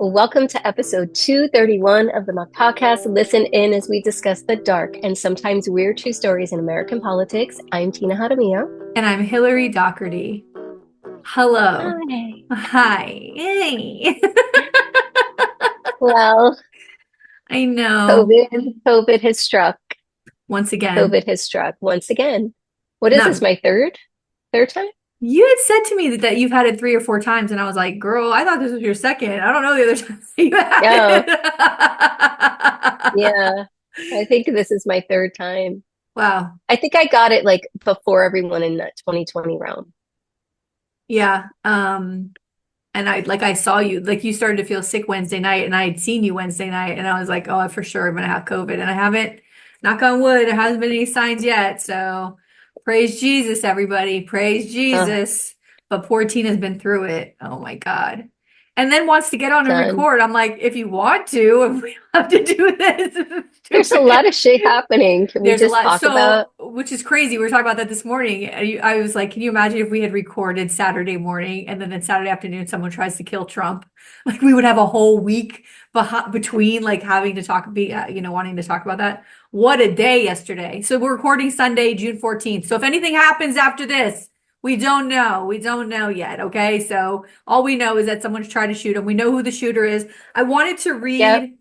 Welcome to episode 231 of the Muck Podcast. Listen in as we discuss the dark and sometimes weird true stories in American politics. I'm Tina Jaramillo. And I'm Hillary Doherty. Hello. Hi. Hi. Hey. Well, I know. COVID has struck. Once again. COVID has struck once again. What is this, No. my third time? You had said to me that you've had it 3 or 4 times, and I was like, girl, I thought this was your second. I don't know the other time you had Yeah, it. yeah. I think this is my third time. Wow. I think I got it like before everyone in that 2020 realm. Yeah. And I saw you, like you started to feel sick Wednesday night, and I had seen you Wednesday night, and I was like, oh, I for sure I'm gonna have COVID. And I haven't, knock on wood, there hasn't been any signs yet. So praise Jesus, everybody. Praise Uh, Jesus. But poor Tina's been through it. Oh my God. And then wants to get on and done. record. I'm like, if you want to, if we have to do this, do There's a lot it. of shit happening. Can we There's a just lot. talk about? So, which is crazy. We were talking about that this morning. I was like, can you imagine if we had recorded Saturday morning and then Saturday afternoon someone tries to kill Trump? Like we would have a whole week between like having to talk, wanting to talk about that. What a day yesterday. So we're recording Sunday, June 14th. So if anything happens after this, we don't know. We don't know yet. Okay. So all we know is that someone's trying to shoot him. We know who the shooter is. I wanted to Yep. read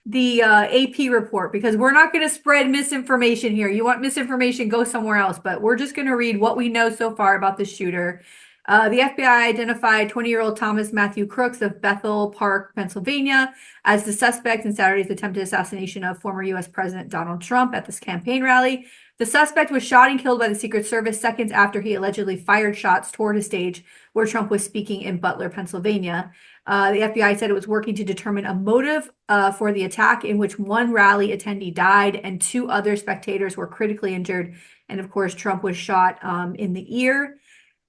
the AP report because we're not going to spread misinformation here. You want misinformation, go somewhere else. But we're just going to read what we know so far about the shooter. The FBI identified 20-year-old Thomas Matthew Crooks of Bethel Park, Pennsylvania, as the suspect in Saturday's attempted assassination of former U.S. President Donald Trump at this campaign rally. The suspect was shot and killed by the Secret Service seconds after he allegedly fired shots toward a stage where Trump was speaking in Butler, Pennsylvania. The FBI said it was working to determine a motive for the attack, in which one rally attendee died and 2 other spectators were critically injured. And of course, Trump was shot in the ear.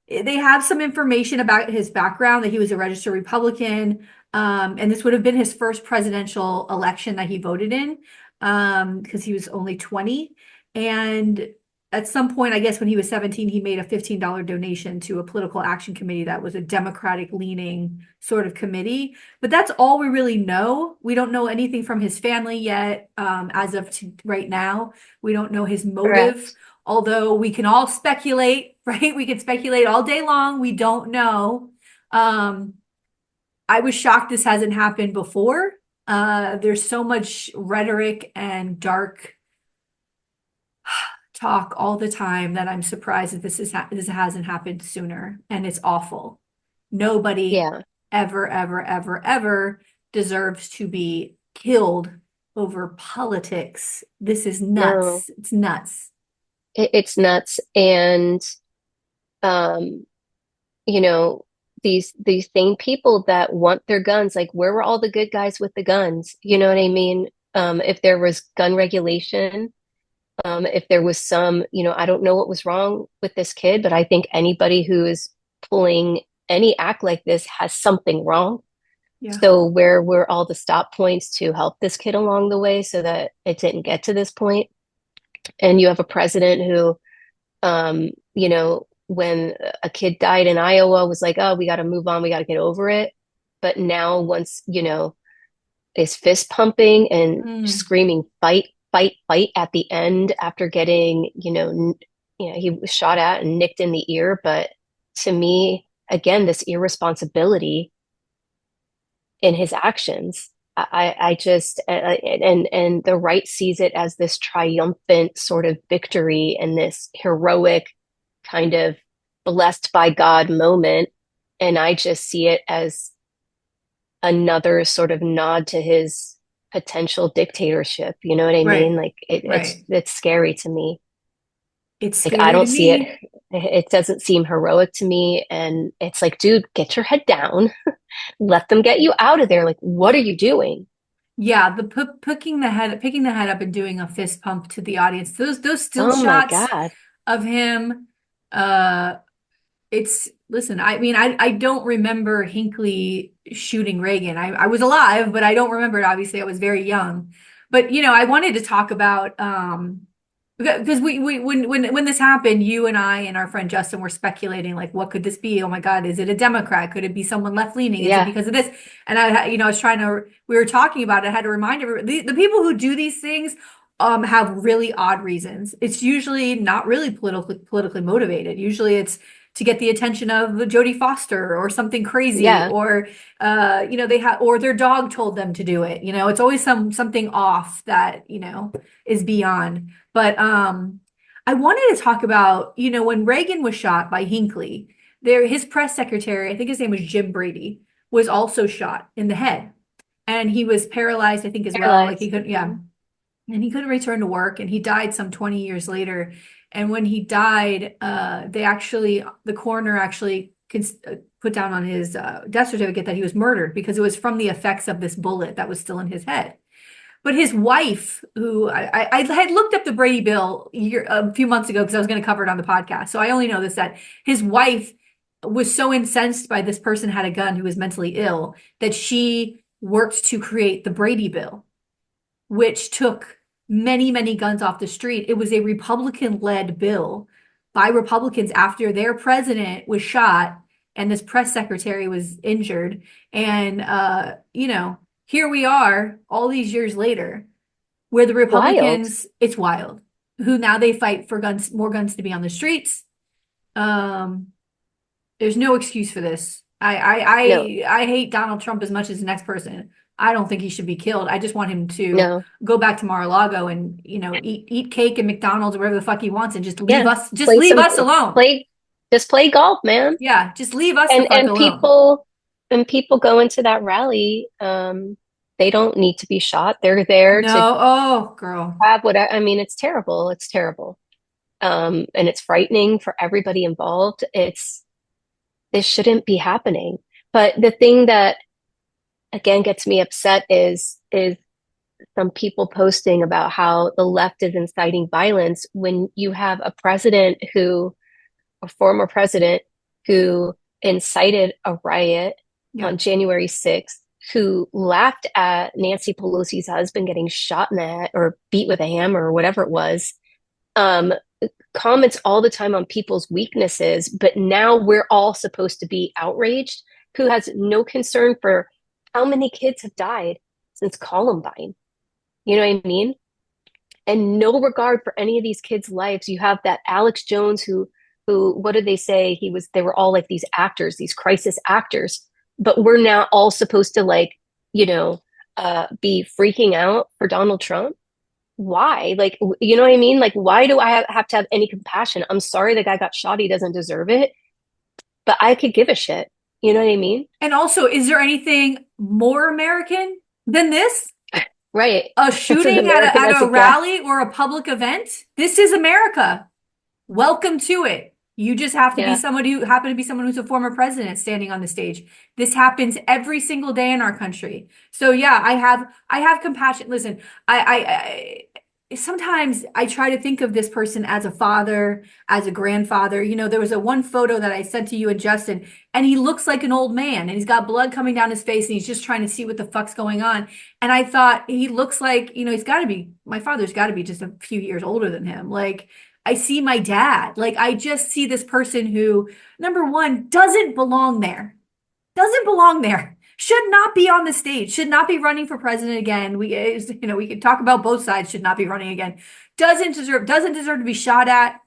They have some information about his background, that he was a registered Republican, and this would have been his first presidential election that he voted in, because he was only 20. And at some point, I guess when he was 17, he made a $15 donation to a political action committee that was a Democratic leaning sort of committee. But that's all we really know. We don't know anything from his family yet, as of right now. We don't know his motive, Correct. although we can all speculate, right? We can speculate all day long. We don't know. I was shocked this hasn't happened before. There's so much rhetoric and dark talk all the time that I'm surprised that this hasn't happened sooner, and it's awful. Nobody Yeah. ever, ever, ever, ever deserves to be killed over politics. This is No, nuts. It's nuts. it's nuts. And um, you know, these same people that want their guns, like where were all the good guys with the guns? You know what I mean? If there was gun regulation, if there was some, I don't know what was wrong with this kid, but I think anybody who is pulling any act like this has something wrong. Yeah. So where were all the stop points to help this kid along the way so that it didn't get to this point? And you have a president who, when a kid died in Iowa was like, oh, we got to move on, we got to get over it. But now once, is fist pumping and Mm. screaming, fight, fight, fight at the end after getting, he was shot at and nicked in the ear. But to me, again, this irresponsibility in his actions. I just and the right sees it as this triumphant sort of victory and this heroic kind of blessed by God moment, and I just see it as another sort of nod to his potential dictatorship. You know what I mean? Right. Like Right. it's scary to me. It's Like I scary to don't see it. me. It doesn't seem heroic to me, and it's like, dude, get your head down. Let them get you out of there. Like, what are you doing? Yeah, the picking the head up and doing a fist pump to the audience. Those still Oh my shots God. of him. Uh, it's listen. I mean, I don't remember Hinckley shooting Reagan. I was alive, but I don't remember it. Obviously, I was very young. But I wanted to talk about Because when this happened, you and I and our friend Justin were speculating, like, what could this be? Oh my God, is it a Democrat? Could it be someone left leaning? Is it Yeah, because of this? And I was trying to, we were talking about it. I had to remind everybody, the people who do these things, have really odd reasons. It's usually not really politically motivated. Usually it's to get the attention of Jodie Foster or something crazy, yeah. or they have, or their dog told them to do it. It's always something off that is beyond. But I wanted to talk about, when Reagan was shot by Hinckley, his press secretary, I think his name was Jim Brady, was also shot in the head. And he was paralyzed, I think, as well. Like he Paralyzed. couldn't, yeah. Mhm. And he couldn't return to work, and he died some 20 years later. And when he died, the coroner actually put down on his death certificate that he was murdered because it was from the effects of this bullet that was still in his head. But his wife, who I had looked up the Brady Bill a few months ago because I was going to cover it on the podcast. So I only know this, that his wife was so incensed by this person had a gun who was mentally ill that she worked to create the Brady Bill, which took many, many guns off the street. It was a Republican-led bill by Republicans after their president was shot and this press secretary was injured. And here we are all these years later, where the Wild. Republicans, it's wild, who now they fight for guns, more guns to be on the streets. Um, there's no excuse for this. No, I hate Donald Trump as much as the next person. I don't think he should be killed. I just want him to no. go back to Mar-a-Lago and eat cake and McDonald's or wherever the fuck he wants and Yeah. just Play leave some us alone. play just play golf, man. Yeah, just leave us the And fuck and alone. people go into that rally, they don't need to be shot. They're there to No, oh girl. have what I mean, it's terrible. It's terrible. And it's frightening for everybody involved. This shouldn't be happening. But the thing that again gets me upset is some people posting about how the left is inciting violence when you have a former president who incited a riot Yeah. on January 6th, who laughed at Nancy Pelosi's husband getting shot in the head or beat with a hammer or whatever it was, um, comments all the time on people's weaknesses, but now we're all supposed to be outraged, who has no concern for how many kids have died since Columbine. You know what I mean? And no regard for any of these kids' lives. You have that Alex Jones what did they say? They were all like these actors, these crisis actors, but we're now all supposed to like, you know, be freaking out for Donald Trump. Why? Like, you know what I mean? Like, why do I have to have any compassion? I'm sorry the guy got shot. He doesn't deserve it, but I could give a shit. You know what I mean? And also, is there anything more American than this? Right. A That's as shooting at American as a it gets. rally or a public event? This is America. Welcome to it. You just have to be Yeah. somebody who happen to be someone who's a former president standing on the stage. This happens every single day in our country. So yeah, I have compassion. Listen, sometimes I try to think of this person as a father, as a grandfather. There was a one photo that I sent to you and Justin, and he looks like an old man, and he's got blood coming down his face, and he's just trying to see what the fuck's going on. And I thought he looks like, my father's got to be just a few years older than him. Like, I see my dad. Like, I just see this person who, number one, doesn't belong there. Doesn't belong there. Should not be on the stage. Should not be running for president again. We could talk about both sides. Should not be running again. Doesn't deserve to be shot at.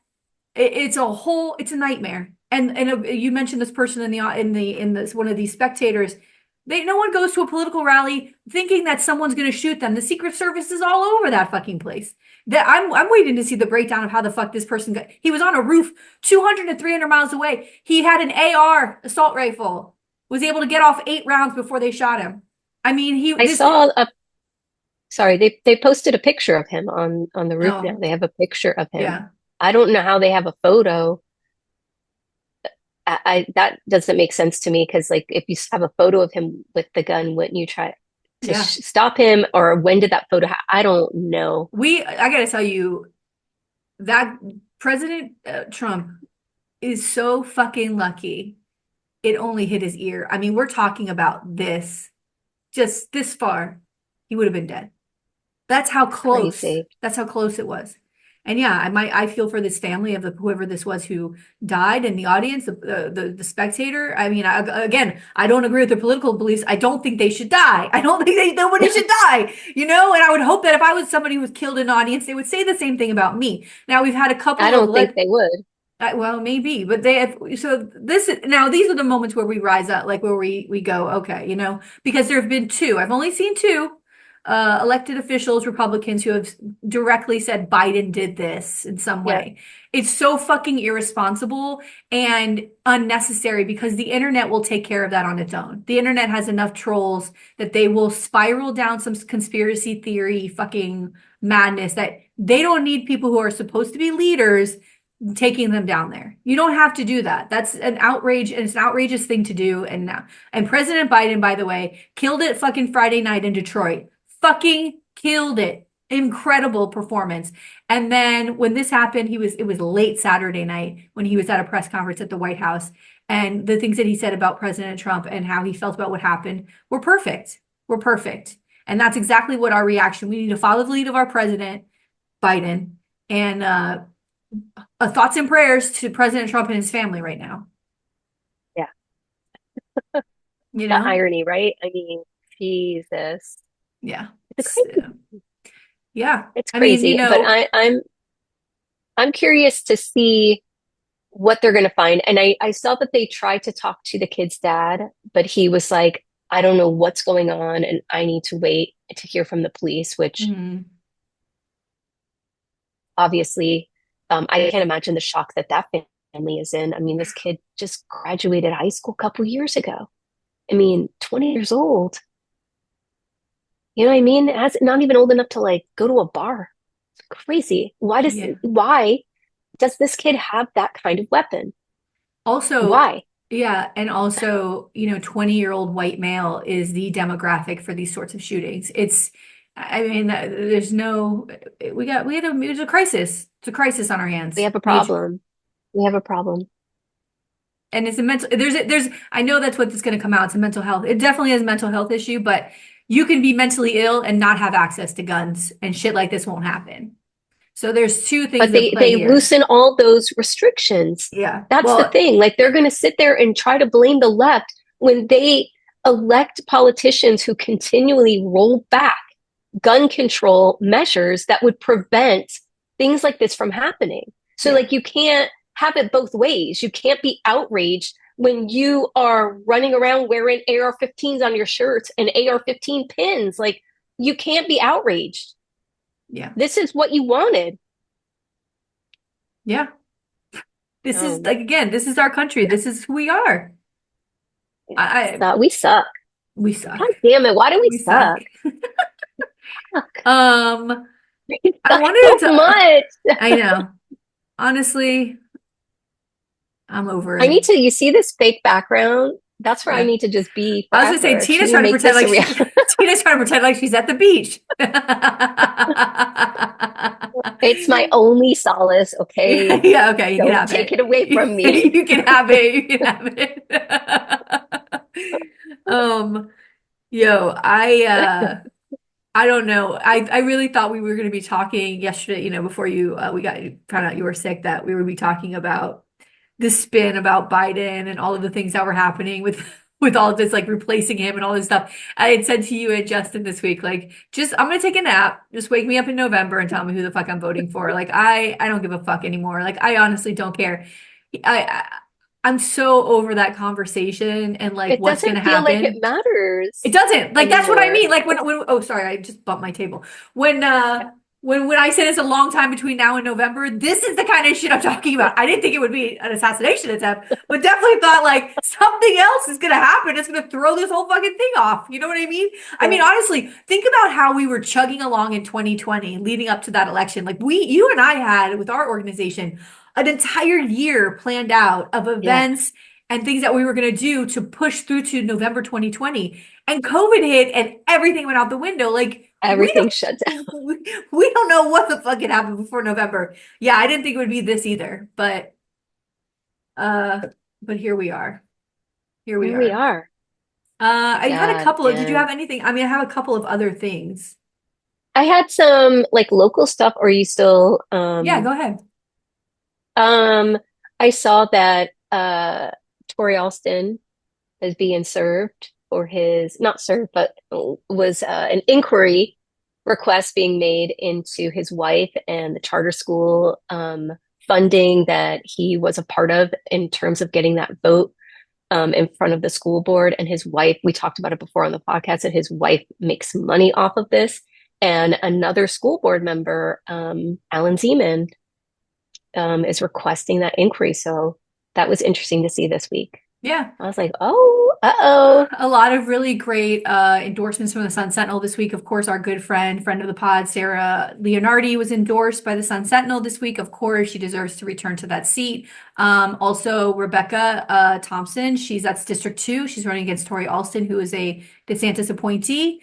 It's a nightmare. And you mentioned this person in this one of these spectators. No one goes to a political rally thinking that someone's going to shoot them. The Secret Service is all over that fucking place. That I'm waiting to see the breakdown of how the fuck this person got. He was on a roof 200 to 300 miles away. He had an AR assault rifle. Was able to get off 8 rounds before they shot him. I mean, I saw a sorry, they posted a picture of him on the roof now. no, They have a picture of him. yeah, I don't know how they have a photo. That doesn't make sense to me because like if you have a photo of him with the gun, wouldn't you try to yeah. stop him? Or when did that photo I don't know. I gotta tell you that President Trump is so fucking lucky. It only hit his ear. I mean, we're talking about this, just this far, he would have been dead. That's how close. Crazy. That's how close it was. And yeah, I feel for this family of whoever this was who died in the audience, the spectator. I mean, again, I don't agree with their political beliefs. I don't think they should die. I don't think nobody should die, you know? And I would hope that if I was somebody who was killed in an audience, they would say the same thing about me. Now we've had a I couple of don't think they would. well, maybe, but they have, so this is now these are the moments where we rise up, like where we go, okay, you know, because there have been two. I've only seen two elected officials, Republicans, who have directly said Biden did this in some Yeah. way. It's so fucking irresponsible and unnecessary because the internet will take care of that on its own. The internet has enough trolls that they will spiral down some conspiracy theory fucking madness that they don't need people who are supposed to be leaders taking them down there. You don't have to do that. That's an outrage, and it's an outrageous thing to do. And now, and President Biden, by the way, killed it fucking Friday night in Detroit. Fucking killed it. Incredible performance. And then when this happened, it was late Saturday night when he was at a press conference at the White House. And the things that he said about President Trump and how he felt about what happened were perfect. Were perfect. And that's exactly what our reaction. We need to follow the lead of our president, Biden, and thoughts and prayers to President Trump and his family right now. Yeah. You The know? irony, right? I mean, Jesus. Yeah. It's crazy. Yeah. It's I mean, you crazy. But know, I'm curious to see what they're gonna find. And I saw that they tried to talk to the kid's dad, but he was like, I don't know what's going on, and I need to wait to hear from the police, which mhm. obviously, I can't imagine the shock that that family is in. I mean, this kid just graduated high school a couple years ago. I mean, 20 years old. You know what I mean? Has not even old enough to like go to a bar. It's crazy. Yeah. Why does this kid have that kind of weapon? Also, Why? yeah, and also, you know, 20-year-old white male is the demographic for these sorts of shootings. I mean, there's no, it's a crisis. It's a crisis on our We hands. have a Major. problem. We have a problem. And it's a mental, I know that's what's going to come out. It's a mental health. It definitely is a mental health issue, but you can be mentally ill and not have access to guns and shit like this won't happen. So there's two things But at play they here. loosen all those restrictions. Yeah. That's the Well, thing. Like they're going to sit there and try to blame the left when they elect politicians who continually roll back gun control measures that would prevent things like this from happening. So yeah. like you can't have it both ways. You can't be outraged when you are running around wearing AR-15s on your shirts and AR-15 pins. Like you can't be outraged. Yeah. This is what you wanted. Yeah. This is Um, like, again, this is our country. This is who we are. I so we suck. we suck. God damn it. Why do we We suck. suck? Fuck. Um, We I suck wanted so to, much. I know. Honestly, I'm over I need it. to, you see this fake background? That's where I Yeah. need to just be I was gonna say forever Tina's to trying to make pretend this a like reality. Tina's trying to pretend like she's at the beach. It's my only solace, okay? Yeah, okay, you can Don't have take it. it away from me. You can have it. You can have it. Um, yo, I don't know. I really thought we were going to be talking yesterday, you know, before you we got found out you were sick, that we would be talking about the spin about Biden and all of the things that were happening with with all of this, like replacing him and all this stuff. I had said to you and Justin this week, like, just I'm gonna take a nap. Just wake me up in November and tell me who the fuck I'm voting for. Like, I don't give a fuck anymore. Like, I honestly don't care. I I'm so over that conversation and like It what's gonna doesn't feel like it happen. It matters doesn't. Like that's what I anymore. mean. Like when oh sorry, I just bumped my table. When I said it's a long time between now and November, this is the kind of shit I'm talking about. I didn't think it would be an assassination attempt, but definitely thought like something else is gonna happen. It's gonna throw this whole fucking thing off. You know what I mean? I Yeah. mean, honestly, think about how we were chugging along in 2020 leading up to that election. Like you and I had with our organization an entire year planned out of Yeah. events and things that we were going to do to push through to November 2020. And COVID hit and everything went out the window. Like we Everything shut down. don't we don't know what the fuck had happened before November. Yeah, I didn't think it would be this either, uh but here we are. Here we Here we are. are. I had a God couple of, did you damn. have anything? I mean, I have a couple of other things. I had some like local stuff. Or are you still Yeah, go ahead. um I saw that Torey Alston is being served for his not served, but was an inquiry request being made into his wife and the charter school funding that he was a part of in terms of getting that vote in front of the school board. And his wife, we talked about it before on the podcast, that his wife makes money off of this. And another school board member, Alan Zeman, is requesting that inquiry. So that was interesting to see this week. Yeah. I was like, oh, uh-oh. A lot of really great endorsements from the Sun Sentinel this week. Of course, our good friend of the pod, Sarah Leonardi, was endorsed by the Sun Sentinel this week. Of course, she deserves to return to that seat. Also, Rebecca Thompson, that's District 2. She's running against Torey Alston, who is a DeSantis appointee.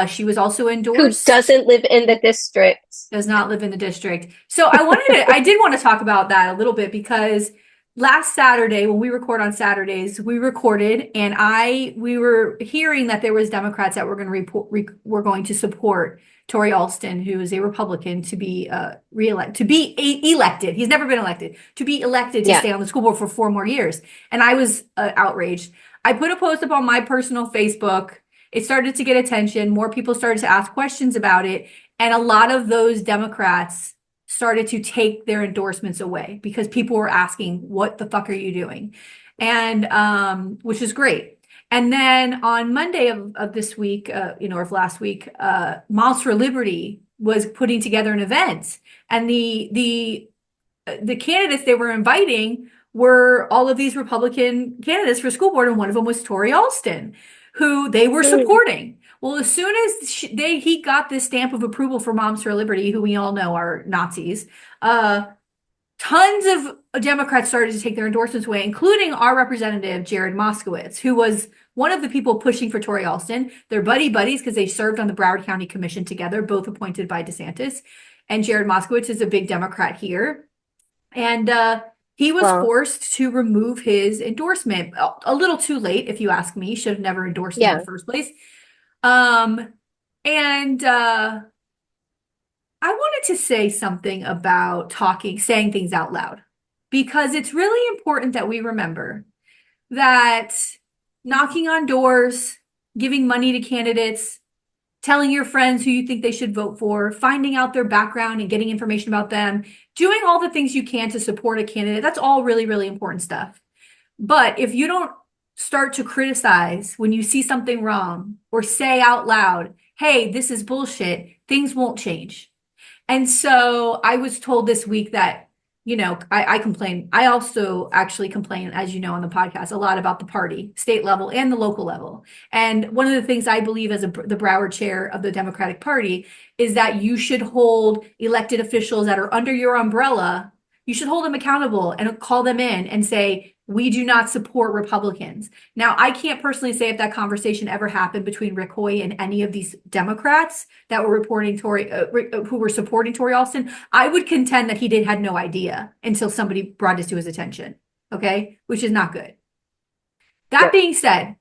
She was also Who endorsed. doesn't live in the district? Does not live in the district. So I did want to talk about that a little bit because last Saturday, when we record on Saturdays, we recorded and we were hearing that there was Democrats that were going to were going to support Torey Alston, who is a Republican, to be elected. He's never been elected, to be elected to Yeah. stay on the school board for 4 more years. And I was outraged. I put a post up on my personal Facebook. It started to get attention. More people started to ask questions about it. And a lot of those Democrats started to take their endorsements away because people were asking, what the fuck are you doing? And which is great. And then on Monday of this week, or of last week, Miles for Liberty was putting together an event. And the candidates they were inviting were all of these Republican candidates for school board, and one of them was Torey Alston, who they were Mm. supporting. Well, as soon as he got this stamp of approval for Moms for Liberty, who we all know are Nazis, tons of Democrats started to take their endorsements away, including our representative, Jared Moskowitz, who was one of the people pushing for Torey Alston. They're buddies because they served on the Broward County Commission together, both appointed by DeSantis. And Jared Moskowitz is a big Democrat here. And he was Well, forced to remove his endorsement a little too late, if you ask me. Should have never endorsed him in yeah. the first place. And I wanted to say something about saying things out loud, because it's really important that we remember that knocking on doors, giving money to candidates, telling your friends who you think they should vote for, finding out their background and getting information about them, doing all the things you can to support a candidate, that's all really, really important stuff. But if you don't start to criticize when you see something wrong or say out loud, hey, this is bullshit, things won't change. And so I was told this week that, I complain. I also actually complain, as you know, on the podcast, a lot about the party, state level and the local level. And one of the things I believe as the Broward chair of the Democratic Party is that you should hold elected officials that are under your umbrella, you should hold them accountable and call them in and say, we do not support Republicans. Now, I can't personally say if that conversation ever happened between Rick Hoy and any of these Democrats that were who were supporting Torey Alston. I would contend that he had no idea until somebody brought this to his attention. Okay, which is not good. That Yep. being said,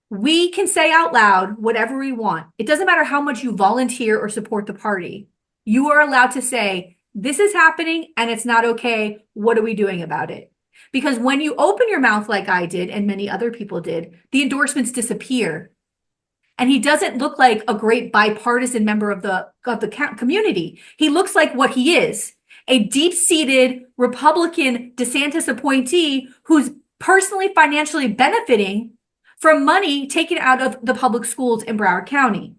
we can say out loud whatever we want. It doesn't matter how much you volunteer or support the party. You are allowed to say, this is happening and it's not okay. What are we doing about it? Because when you open your mouth like I did and many other people did, the endorsements disappear. And he doesn't look like a great bipartisan member of the community. He looks like what he is, a deep-seated Republican DeSantis appointee who's personally financially benefiting from money taken out of the public schools in Broward County.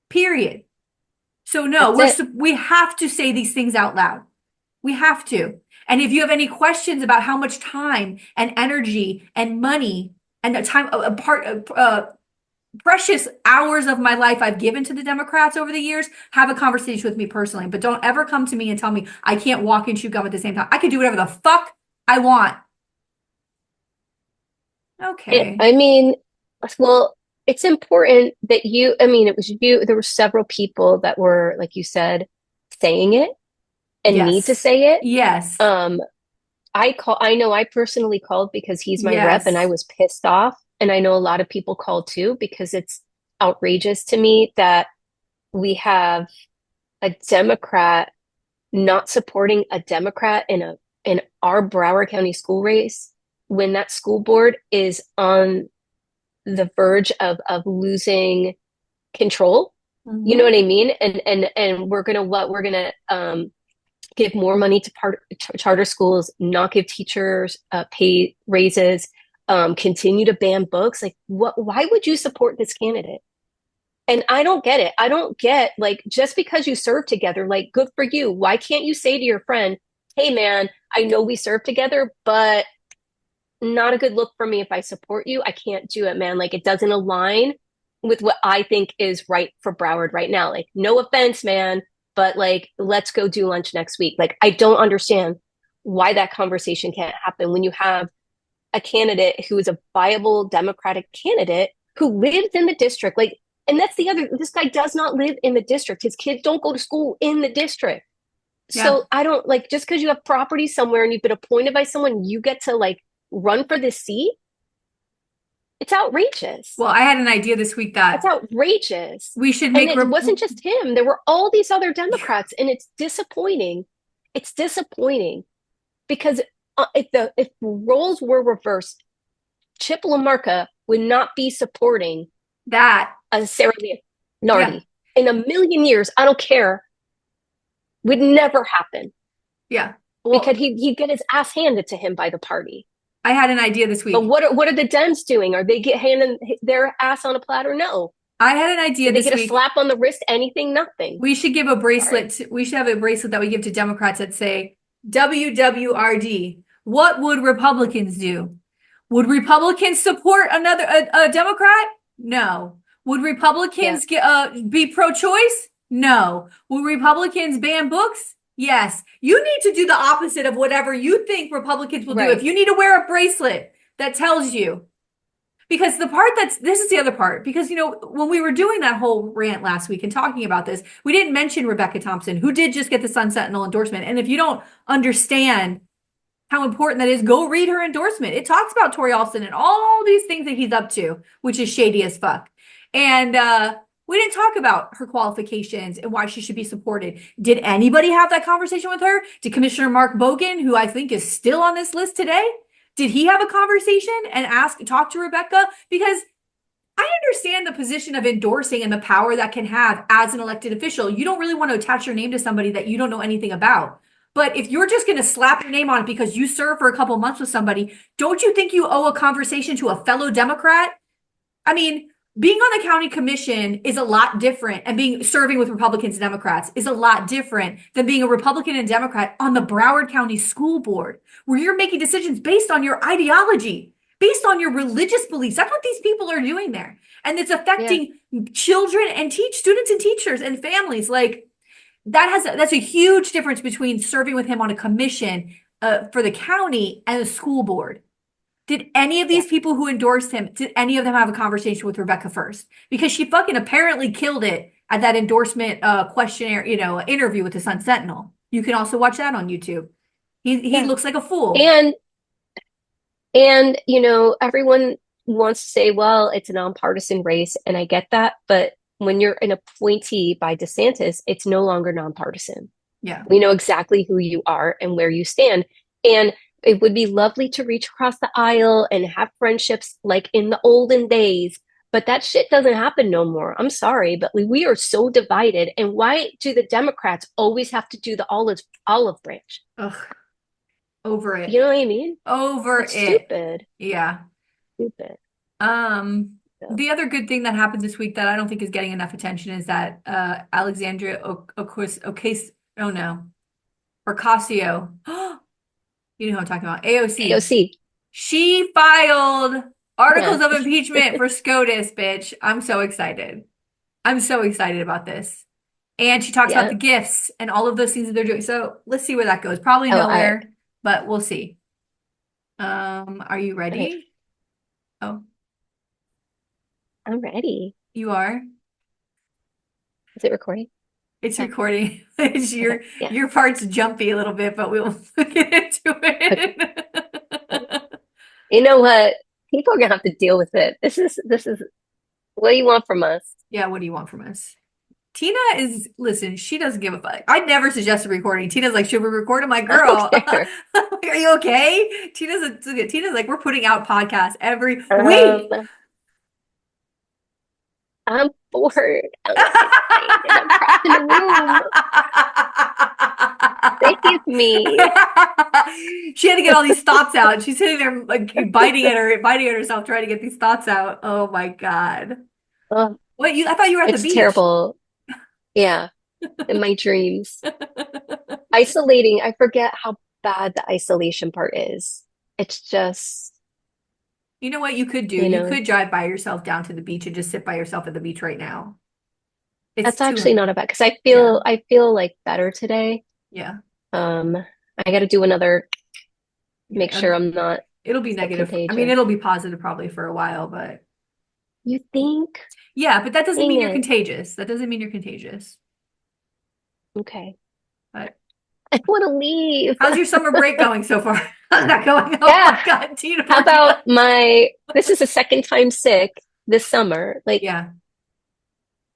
Period. So no, That's it. we have to say these things out loud. We have to. And if you have any questions about how much time and energy and money and the time, precious hours of my life I've given to the Democrats over the years, have a conversation with me personally. But don't ever come to me and tell me I can't walk and chew gum at the same time. I can do whatever the fuck I want. Okay. I mean, well, it's important that it was you, there were several people that were, like you said, saying it and need to Yes. say it. Yes. I know I personally called because he's my rep and I Yes. was pissed off. And I know a lot of people called too because it's outrageous to me that we have a Democrat not supporting a Democrat in our Broward County school race when that school board is on the verge of losing control. You know Mhm. what I mean? And we're gonna give more money to charter schools, not give teachers pay raises, continue to ban books. Like, what? Why would you support this candidate? And I don't get it. I don't get like just because you serve together, like good for you. Why can't you say to your friend, "Hey, man, I know we serve together, but not a good look for me if I support you. I can't do it, man. Like it doesn't align with what I think is right for Broward right now. Like, no offense, man, but like, let's go do lunch next week." Like, I don't understand why that conversation can't happen when you have a candidate who is a viable Democratic candidate who lives in the district. Like, and that's the other, this guy does not live in the district. His kids don't go to school in the district. Yeah. So I don't like just because you have property somewhere and you've been appointed by someone, you get to like run for this seat. It's outrageous. Well, I had an idea this week It's that outrageous. we should And make it wasn't just him. There were all these other Democrats, and it's disappointing. It's disappointing because if roles were reversed, Chip LaMarca would not be supporting that. a Sarah Yeah. Nardi in a million years. I don't care. Would never happen Yeah. because Well, he'd get his ass handed to him by the party. I had an idea this But week. what are the Dems doing? Are they get handing their ass on a platter? No. I had an idea Did they this get a week. slap on the wrist? Anything? Nothing. We should give a Sorry. bracelet. We should have a bracelet that we give to Democrats that say WWRD. What would Republicans do? Would Republicans support a Democrat? No. Would Yeah. Republicans be pro-choice? No. Would Republicans ban books? Yes. You need to do the opposite of whatever you think Republicans will do. If Right. you need to wear a bracelet that tells you, because the part this is the other part, because, when we were doing that whole rant last week and talking about this, we didn't mention Rebecca Thompson, who did just get the Sun Sentinel endorsement. And if you don't understand how important that is, go read her endorsement. It talks about Torey Alston and all these things that he's up to, which is shady as fuck. And we didn't talk about her qualifications and why she should be supported. Did anybody have that conversation with her? Did Commissioner Mark Bogan, who I think is still on this list today, did he have a conversation and talk to Rebecca? Because I understand the position of endorsing and the power that can have as an elected official. You don't really want to attach your name to somebody that you don't know anything about. But if you're just going to slap your name on it because you serve for a couple months with somebody, don't you think you owe a conversation to a fellow Democrat? I mean, being on the county commission is a lot different, and serving with Republicans and Democrats is a lot different than being a Republican and Democrat on the Broward County School Board, where you're making decisions based on your ideology, based on your religious beliefs. That's what these people are doing there. And it's Yeah. affecting children and students and teachers and families. Like that's a huge difference between serving with him on a commission for the county and the school board. Did any of Yeah. these people who endorsed him, did any of them have a conversation with Rebecca first? Because she fucking apparently killed it at that endorsement questionnaire, interview with the Sun Sentinel. You can also watch that on YouTube. He Yeah. looks like a fool. And everyone wants to say, well, it's a nonpartisan race, and I get that, but when you're an appointee by DeSantis, it's no longer nonpartisan. Yeah. We know exactly who you are and where you stand. And it would be lovely to reach across the aisle and have friendships like in the olden days, but that shit doesn't happen no more. I'm sorry, but we are so divided. And why do the Democrats always have to do the olive branch? Ugh, over You it. know what I mean? Over It's it. stupid. Yeah. Stupid. So, The other good thing that happened this week that I don't think is getting enough attention is that Alexandria Ocasio, oh no, Ocasio, you know who I'm talking about, AOC. AOC. She filed Yeah. articles of impeachment for SCOTUS, bitch. I'm so excited. I'm so excited about this. And she talks about Yeah. the gifts and all of those things that they're doing. So let's see where that goes. Probably Oh, nowhere, but we'll see. Are you okay. ready? Oh, I'm ready. you are? Is it recording? It's Okay. recording. It's Okay. Yeah. your part's jumpy a little bit, but we'll get into Okay. it. You know what? People are gonna have to deal with it. This is what do you want from us? Yeah, what do you want from us? Tina is, listen, she doesn't give a fuck. I never suggested recording. Tina's like, should we record? I'm like, I don't girl, care. are you okay? Tina's like, we're putting out podcasts every, Um, wait. I'm bored outside and I'm trapped in a room. Save me. She had to get all these thoughts out. She's sitting there like biting at herself, trying to get these thoughts out. Oh my God. Oh, What I thought you were at the it's beach. terrible. Yeah, in my dreams. Isolating, I forget how bad the isolation part is. It's just, You know what you could do? you You know, could drive by yourself down to the beach and just sit by yourself at the beach right now. It's that's actually too, not a bad because yeah, I feel like better today. yeah, Um, I got to do another, make yeah. sure I'm not It'll be so negative. I mean, contagious. it'll be positive probably for a while, but You think? yeah, but that doesn't Dang mean you're it. contagious. That doesn't mean you're contagious. Okay. But I want to leave. how's your summer break going so far? How's that going? Oh Yeah. my God, Tina How Maria. about this is the second time sick this summer. Like, Yeah.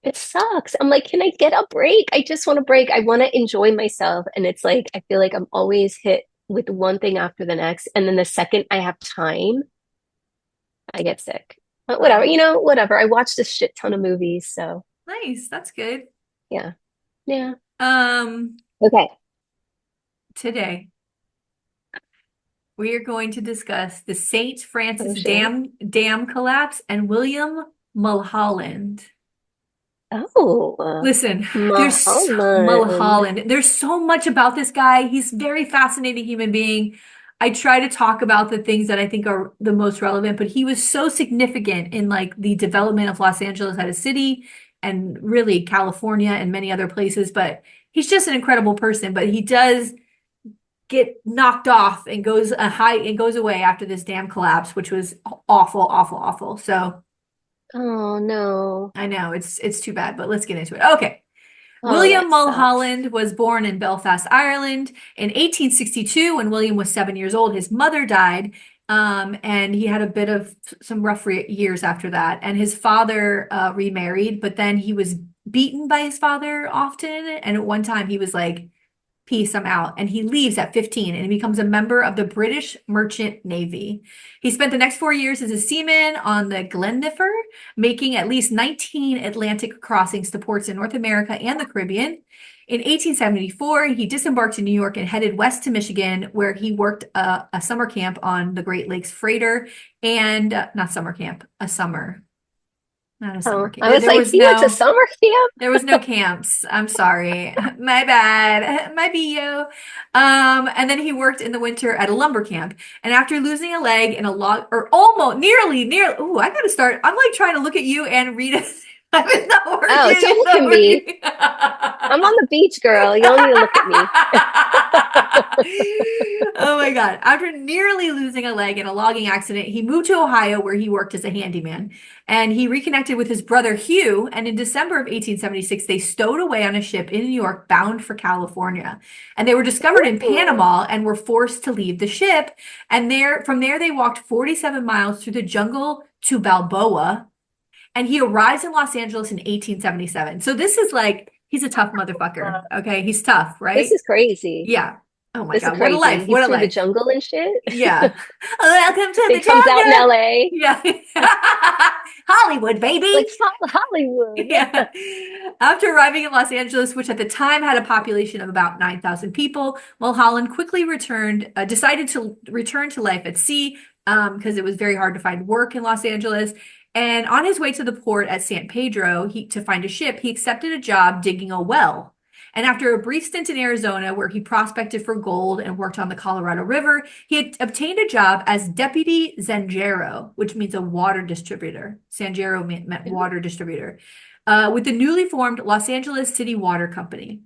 it sucks. I'm like, can I get a break? I just want a break. I want to enjoy myself. And it's like, I feel like I'm always hit with one thing after the next. And then the second I have time, I get sick. But whatever, Oh, whatever. I watched a shit ton of movies. So nice. That's good. yeah. Yeah. Um, Okay. Today we are going to discuss the St. Oh Francis shit. Dam collapse and William Mulholland. Oh, Listen, Mulholland. Mulholland. There's so much about this guy. He's a very fascinating human being. I try to talk about the things that I think are the most relevant, but he was so significant in like the development of Los Angeles as a city and really California and many other places. But he's just an incredible person. But he does get knocked off and goes away after this dam collapse, which was awful, awful, awful. So Oh no. I know it's too bad, but let's get into it. Okay. Oh, William that sucks. Mulholland was born in Belfast, Ireland in 1862. When William was 7 years old, his mother died, and he had a bit of some rough years after that. And his father remarried, but then he was beaten by his father often. And at one time, he was like, peace, I'm out. And he leaves at 15 and he becomes a member of the British Merchant Navy. He spent the next 4 years as a seaman on the Glendifer, making at least 19 Atlantic crossings to ports in North America and the Caribbean. In 1874, he disembarked in New York and headed west to Michigan, where he worked a summer camp on the Great Lakes freighter and not summer camp, a summer, not a summer Oh, camp. I was like, he went to summer camp. There was no camps. I'm sorry. My bad. Might be you. And then he worked in the winter at a lumber camp. And after losing a leg in a log, or almost, nearly, ooh, I gotta start. I'm like trying to look at you and read it. It's not working. Oh, don't It's look not at me. working. I'm on the beach, girl. You don't need to look at me. Oh my God. After nearly losing a leg in a logging accident, he moved to Ohio where he worked as a handyman. And he reconnected with his brother Hugh. And in December of 1876, they stowed away on a ship in New York bound for California. And they were discovered in Ooh. Panama and were forced to leave the ship. And from there, they walked 47 miles through the jungle to Balboa. And he arrives in Los Angeles in 1877. So this is like, he's a tough motherfucker. Okay. He's tough, This right? is crazy. Yeah. Oh my This is God. What a crazy. life. What He's a through the life. jungle and shit. Yeah. Welcome to He the comes out in jungle. LA, Yeah. Hollywood, like baby. Hollywood. Yeah. After arriving in Los Angeles, which at the time had a population of about 9,000 people, Mulholland quickly decided to return to life at sea because it was very hard to find work in Los Angeles. And on his way to the port at San Pedro to find a ship, he accepted a job digging a well. And after a brief stint in Arizona, where he prospected for gold and worked on the Colorado River, he had obtained a job as deputy zangaro, which means a water distributor. Zangaro meant water distributor, with the newly formed Los Angeles City Water Company.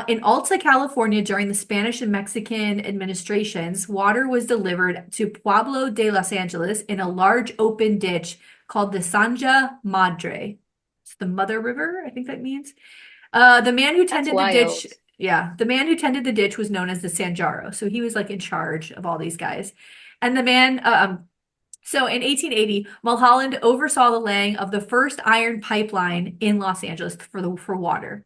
In Alta, California, during the Spanish and Mexican administrations, water was delivered to Pueblo de Los Angeles in a large open ditch called the Sanja Madre. It's the Mother River, I think that means. The man who That's tended the wild. ditch, yeah, the man who tended the ditch was known as the Sanjaro. So he was like in charge of all these guys. And the man, So in 1880, Mulholland oversaw the laying of the first iron pipeline in Los Angeles for water.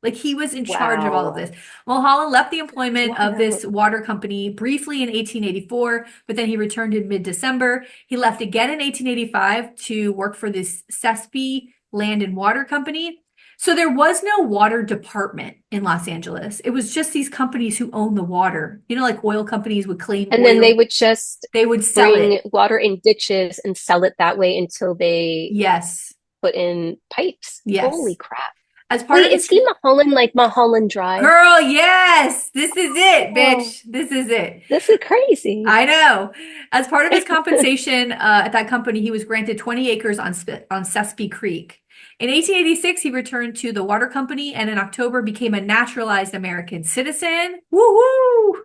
Like he was in charge of all of Wow. this. Mulholland left the employment of Wow. this water company briefly in 1884, but then he returned in mid-December. He left again in 1885 to work for this Sespe Land and Water Company. So there was no water department in Los Angeles. It was just these companies who own the water. You know, like oil companies would claim And then they oil. would just They would sell bring it. water in ditches and sell it that way until they Yes. put in pipes. Holy Yes. crap. As part Wait, of his is he Mulholland like Mulholland Drive? girl, yes, this is it, Oh, bitch. This is it. this is crazy. I know. As part of his compensation at that company, he was granted 20 acres on Sespe Creek. In 1886, he returned to the water company and in October became a naturalized American citizen. Woo woo!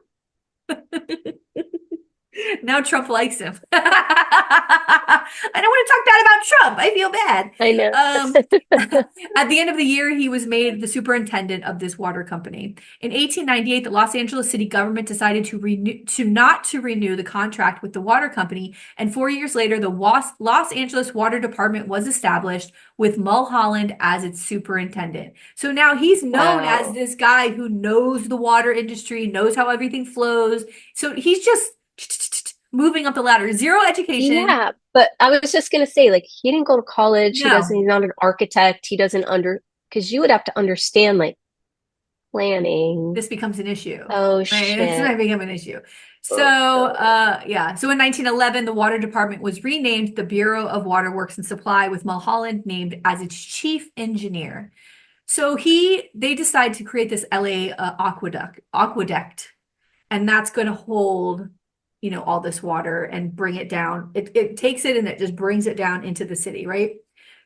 Now Trump likes him. I don't want to talk bad about Trump. I feel bad. I know. At the end of the year, he was made the superintendent of this water company. In 1898, the Los Angeles city government decided not to renew the contract with the water company, and 4 years later, the Los Angeles Water Department was established with Mulholland as its superintendent. So now he's known as Wow. this guy who knows the water industry, knows how everything flows. So he's just moving up the ladder. Zero education. Yeah, but I was just gonna say, like, he didn't go to college. No, He's not an architect. He doesn't because you would have to understand like planning. this becomes an issue. Oh Right? This shit. might become an issue. So, Oh no. yeah. So in 1911, the water department was renamed the Bureau of Waterworks and Supply, with Mulholland named as its chief engineer. So they decide to create this LA aqueduct, and that's going to hold, all this water and bring it down. It takes it and it just brings it down into the city, right?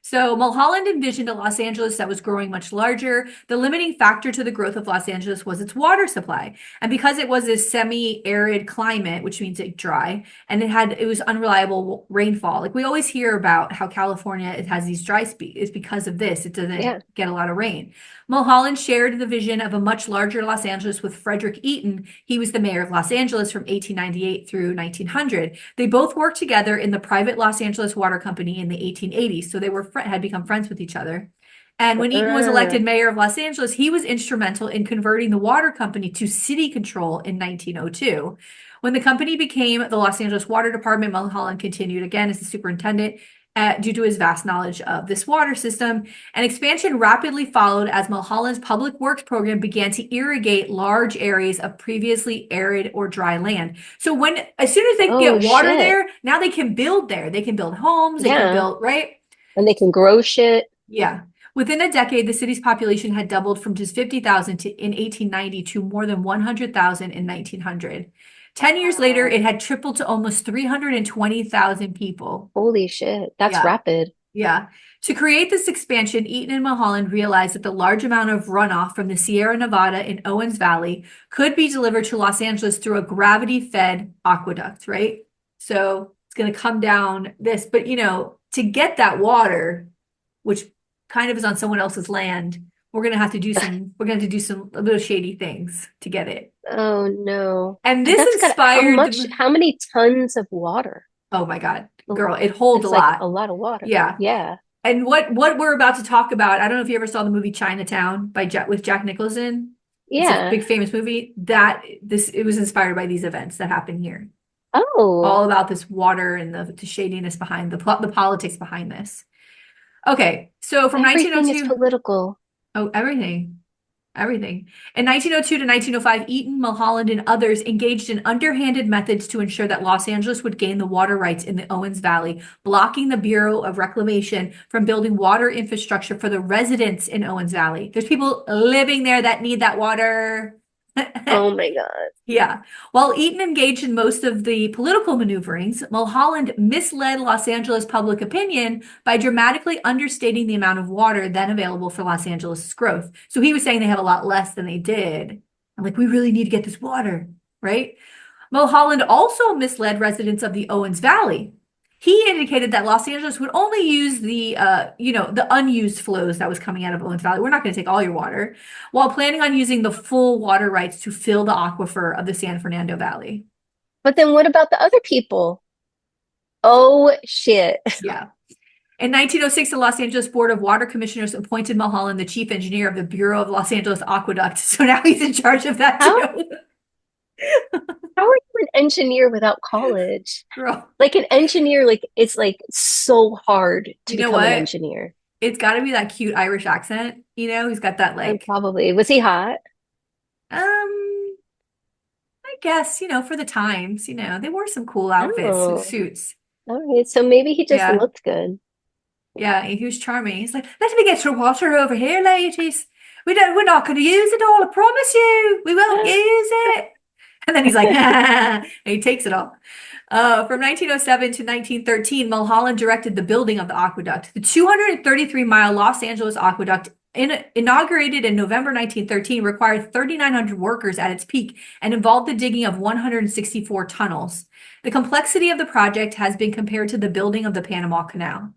So Mulholland envisioned a Los Angeles that was growing much larger. The limiting factor to the growth of Los Angeles was its water supply. And because it was a semi-arid climate, which means it's dry, and it was unreliable rainfall. Like we always hear about how California, it has these dry speeds. It's because of this. It doesn't Yeah. get a lot of rain. Mulholland shared the vision of a much larger Los Angeles with Frederick Eaton. He was the mayor of Los Angeles from 1898 through 1900. They both worked together in the private Los Angeles Water Company in the 1880s, so they had become friends with each other. And when Eaton was Uh, elected mayor of Los Angeles, he was instrumental in converting the water company to city control in 1902. When the company became the Los Angeles Water Department, Mulholland continued again as the superintendent due to his vast knowledge of this water system. And expansion rapidly followed as Mulholland's public works program began to irrigate large areas of previously arid or dry land. So as soon as they oh get water shit. there, now they can build there. They can build homes, they can Yeah. build, right? And they can grow shit. Yeah. Within a decade, the city's population had doubled from just 50,000 in 1890 to more than 100,000 in 1900. 10 years later, Wow. it had tripled to almost 320,000 people. Holy shit. That's Yeah. rapid. Yeah. To create this expansion, Eaton and Mulholland realized that the large amount of runoff from the Sierra Nevada in Owens Valley could be delivered to Los Angeles through a gravity-fed aqueduct, right? So it's going to come down this, but to get that water, which kind of is on someone else's land, we're going to do some a little shady things to get it. Oh no. And And this that's got inspired, how many tons of water? oh my God, Oh, girl, it holds a it's like lot. a lot of water. Yeah. Yeah. And what we're about to talk about, I don't know if you ever saw the movie Chinatown with Jack Nicholson. It's a Yeah. big famous movie it was inspired by these events that happen here. Oh, All about this water and the shadiness behind the politics behind this. Okay, so from everything is 1902, political. oh, everything. Everything. In 1902 to 1905, Eaton, Mulholland, and others engaged in underhanded methods to ensure that Los Angeles would gain the water rights in the Owens Valley, blocking the Bureau of Reclamation from building water infrastructure for the residents in Owens Valley. There's people living there that need that water. Oh my God. Yeah. While Eaton engaged in most of the political maneuverings, Mulholland misled Los Angeles public opinion by dramatically understating the amount of water then available for Los Angeles' growth. So he was saying they have a lot less than they did. I'm like, we really need to get this water, right? Mulholland also misled residents of the Owens Valley. He indicated that Los Angeles would only use the unused flows that was coming out of Owens Valley. We're not going to take all your water, while planning on using the full water rights to fill the aquifer of the San Fernando Valley. But then what about the other people? Oh shit. Yeah. In 1906, the Los Angeles Board of Water Commissioners appointed Mulholland the chief engineer of the Bureau of Los Angeles Aqueduct. So now he's in charge of that How too. how are you an engineer without college? Girl, Like an engineer, like it's like so hard to you know become an what? engineer. It's got to be that cute Irish accent. He's got that Probably. Was he hot? um, I guess, for the times, they wore some cool outfits, some Oh, suits. all right. So maybe he just Yeah. looked good. Yeah, he was charming. He's like, let me get your water over here, ladies. We're not going to use it all. I promise you, we won't use it. And then he's like, and he takes it all. From 1907 to 1913, Mulholland directed the building of the aqueduct. The 233-mile Los Angeles aqueduct, inaugurated in November 1913, required 3,900 workers at its peak and involved the digging of 164 tunnels. The complexity of the project has been compared to the building of the Panama Canal.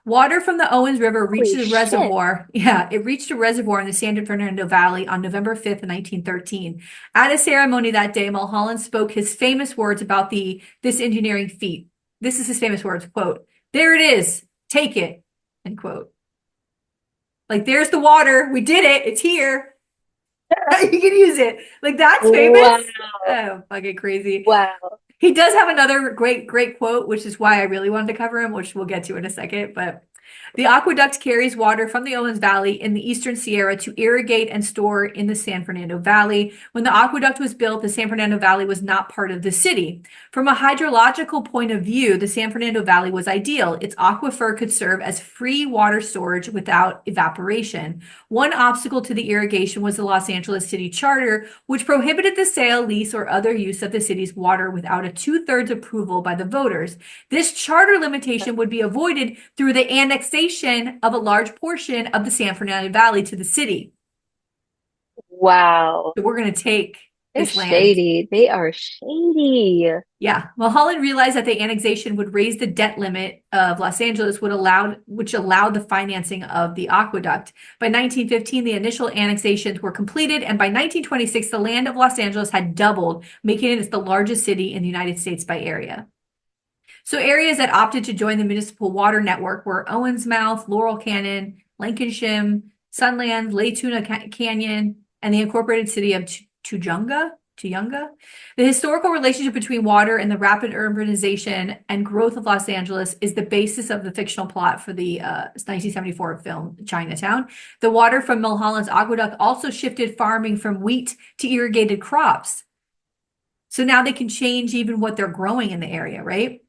Water from the Owens River reached Holy the shit. reservoir. Yeah, it reached a reservoir in the San Fernando Valley on November 5th, 1913. At a ceremony that day, Mulholland spoke his famous words about this engineering feat. This is his famous words, quote, "There it is. Take it," end quote. Like, there's the water. We did it. It's here. You can use it. Like, that's famous. Wow. Oh, fucking crazy. Wow. He does have another great, great quote, which is why I really wanted to cover him, which we'll get to in a second. But the aqueduct carries water from the Owens Valley in the eastern Sierra to irrigate and store in the San Fernando Valley. When the aqueduct was built, the San Fernando Valley was not part of the city. From a hydrological point of view, the San Fernando Valley was ideal. Its aquifer could serve as free water storage without evaporation. One obstacle to the irrigation was the Los Angeles City Charter, which prohibited the sale, lease, or other use of the city's water without a two-thirds approval by the voters. This charter limitation would be avoided through the annexation of a large portion of the San Fernando Valley to the city. Wow. So we're going to take They're this land. shady. They are shady. Yeah. Mulholland realized that the annexation would raise the debt limit of Los Angeles, which allowed the financing of the aqueduct. By 1915, the initial annexations were completed, and by 1926, the land of Los Angeles had doubled, making it the largest city in the United States by area. So areas that opted to join the municipal water network were Owens Mouth, Laurel Canyon, Lankenshim, Sunland, Latuna Canyon, and the incorporated city of Tujunga. The historical relationship between water and the rapid urbanization and growth of Los Angeles is the basis of the fictional plot for the 1974 film Chinatown. The water from Mulholland's aqueduct also shifted farming from wheat to irrigated crops. So now they can change even what they're growing in the area, right?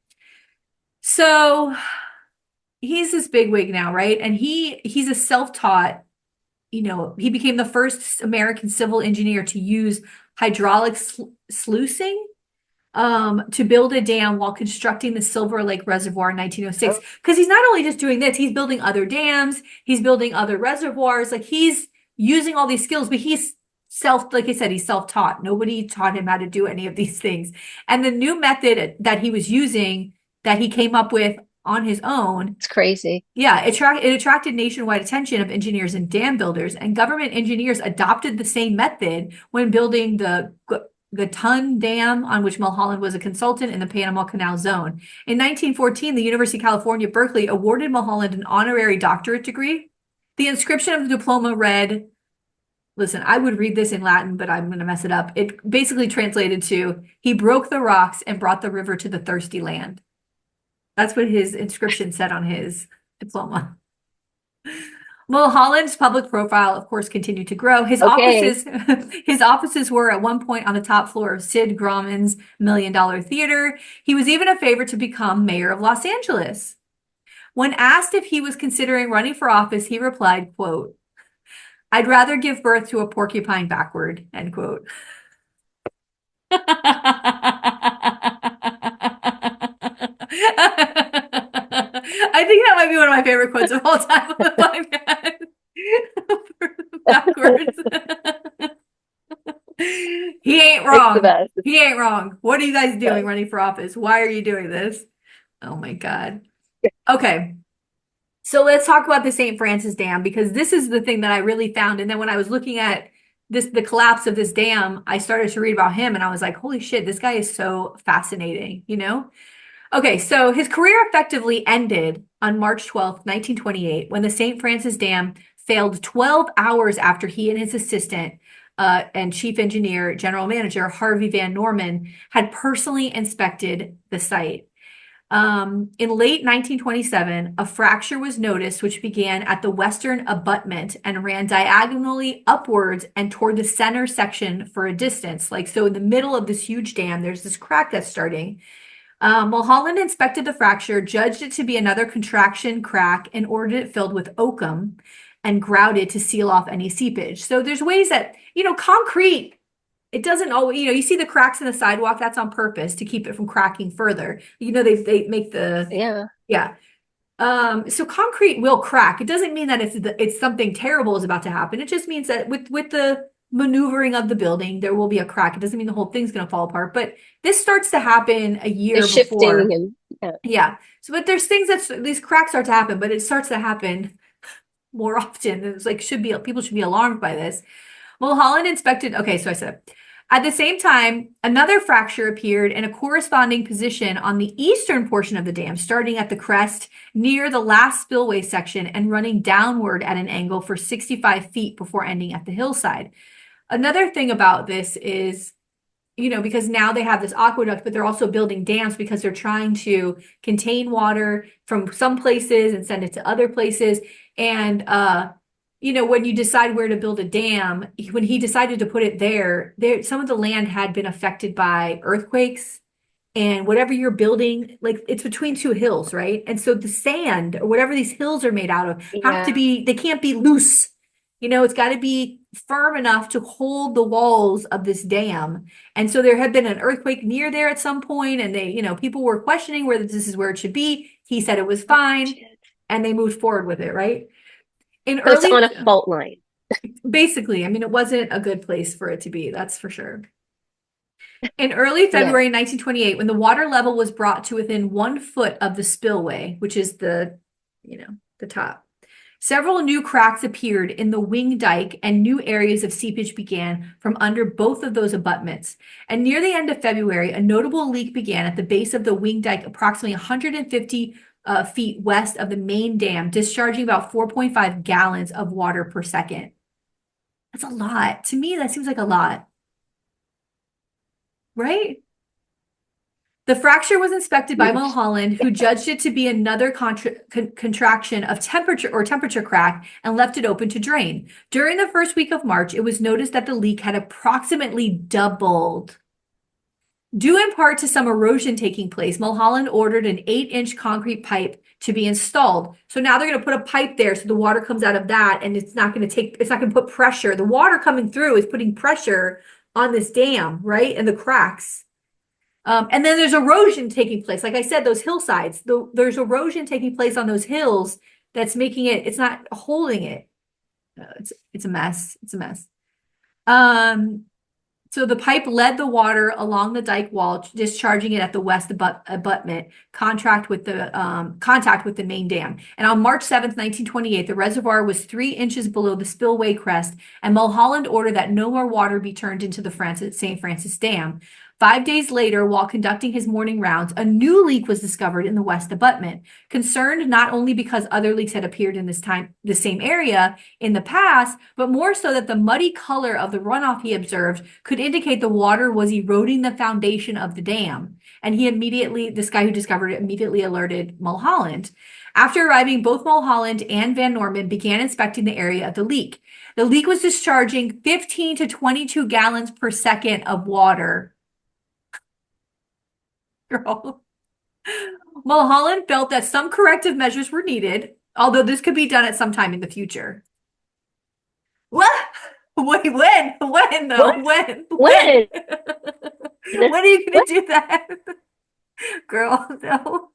So he's this bigwig now, right? And he's a self-taught, he became the first American civil engineer to use hydraulic sluicing to build a dam while constructing the Silver Lake Reservoir in 1906. Because he's not only just doing this, he's building other dams, he's building other reservoirs, like he's using all these skills, but like I said, he's self-taught. Nobody taught him how to do any of these things. And the new method that he was using, that he came up with on his own. It's crazy. Yeah, it attracted nationwide attention of engineers and dam builders, and government engineers adopted the same method when building the Tun Dam, on which Mulholland was a consultant in the Panama Canal Zone. In 1914, the University of California, Berkeley awarded Mulholland an honorary doctorate degree. The inscription of the diploma read, listen, I would read this in Latin, but I'm going to mess it up. It basically translated to, "He broke the rocks and brought the river to the thirsty land." That's what his inscription said on his diploma. Mulholland's public profile, of course, continued to grow. His offices were at one point on the top floor of Sid Grauman's $1 Million Theater. He was even a favorite to become mayor of Los Angeles. When asked if he was considering running for office, he replied, quote, "I'd rather give birth to a porcupine backward," end quote. I think that might be one of my favorite quotes of all time on the podcast. Backwards. He ain't wrong. He ain't wrong. What are you guys doing running for office? Why are you doing this? Oh my God. Okay. So let's talk about the St. Francis Dam, because this is the thing that I really found. And then when I was looking at the collapse of this dam, I started to read about him and I was like, holy shit, this guy is so fascinating, Okay, so his career effectively ended on March 12th, 1928, when the St. Francis Dam failed 12 hours after he and his assistant and chief engineer, general manager Harvey Van Norman had personally inspected the site. In late 1927, a fracture was noticed, which began at the western abutment and ran diagonally upwards and toward the center section for a distance. Like, so in the middle of this huge dam, there's this crack that's starting. Mulholland inspected the fracture, judged it to be another contraction crack, and ordered it filled with oakum and grouted to seal off any seepage. So there's ways that, concrete, it doesn't always, you see the cracks in the sidewalk, that's on purpose to keep it from cracking further. They make the, Yeah. yeah. So concrete will crack. It doesn't mean that it's something terrible is about to happen. It just means that with the maneuvering of the building, there will be a crack. It doesn't mean the whole thing's going to fall apart, but this starts to happen a year The shifting before. and Yeah. So, but there's things these cracks start to happen, but it starts to happen more often. It's like people should be alarmed by this. Mulholland inspected. Okay, so I said at the same time, another fracture appeared in a corresponding position on the eastern portion of the dam, starting at the crest near the last spillway section and running downward at an angle for 65 feet before ending at the hillside. Another thing about this is, because now they have this aqueduct, but they're also building dams because they're trying to contain water from some places and send it to other places. And, when you decide where to build a dam, when he decided to put it there, some of the land had been affected by earthquakes, and whatever you're building, like it's between two hills, right? And so the sand or whatever these hills are made out of yeah. they can't be loose. It's got to be firm enough to hold the walls of this dam. And so there had been an earthquake near there at some point, and people were questioning whether this is where it should be. He said it was fine, and they moved forward with it, right? In So it's on early, a fault line. basically, I mean, it wasn't a good place for it to be, that's for sure. In early Yeah. February 1928, when the water level was brought to within 1 foot of the spillway, which is the top, several new cracks appeared in the wing dike and new areas of seepage began from under both of those abutments. And near the end of February, a notable leak began at the base of the wing dike, approximately 150 feet west of the main dam, discharging about 4.5 gallons of water per second. That's a lot. To me, that seems like a lot. Right? The fracture was inspected by Huge. Mulholland, who judged it to be another contraction of temperature crack and left it open to drain. During the first week of March, it was noticed that the leak had approximately doubled. Due in part to some erosion taking place, Mulholland ordered an 8-inch concrete pipe to be installed. So now they're going to put a pipe there so the water comes out of that, and it's not going to put pressure. The water coming through is putting pressure on this dam, right? And the cracks. And then there's erosion taking place. Like I said, those hillsides, there's erosion taking place on those hills that's making it's not holding it. It's a mess. It's a mess. So the pipe led the water along the dike wall, discharging it at the west abutment, contact with the main dam. And on March 7th, 1928, the reservoir was 3 inches below the spillway crest, and Mulholland ordered that no more water be turned into the St. Francis Dam. 5 days later, while conducting his morning rounds, a new leak was discovered in the west abutment. Concerned not only because other leaks had appeared in the same area in the past, but more so that the muddy color of the runoff he observed could indicate the water was eroding the foundation of the dam. And this guy who discovered it, immediately alerted Mulholland. After arriving, both Mulholland and Van Norman began inspecting the area of the leak. The leak was discharging 15 to 22 gallons per second of water. Girl. Mulholland felt that some corrective measures were needed, although this could be done at some time in the future. What? Wait, when though? What? When? When? When are you gonna What? do that? Girl, no.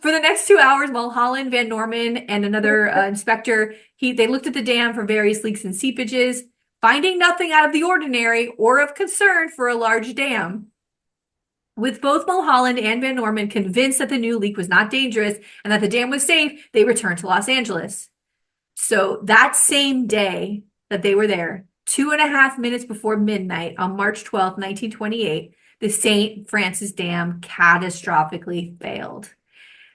For the next 2 hours, Mulholland, Van Norman, and another inspector, they looked at the dam for various leaks and seepages, finding nothing out of the ordinary or of concern for a large dam. With both Mulholland and Van Norman convinced that the new leak was not dangerous and that the dam was safe, they returned to Los Angeles. So that same day that they were there, 2.5 minutes before midnight on March 12th, 1928, the St. Francis Dam catastrophically failed.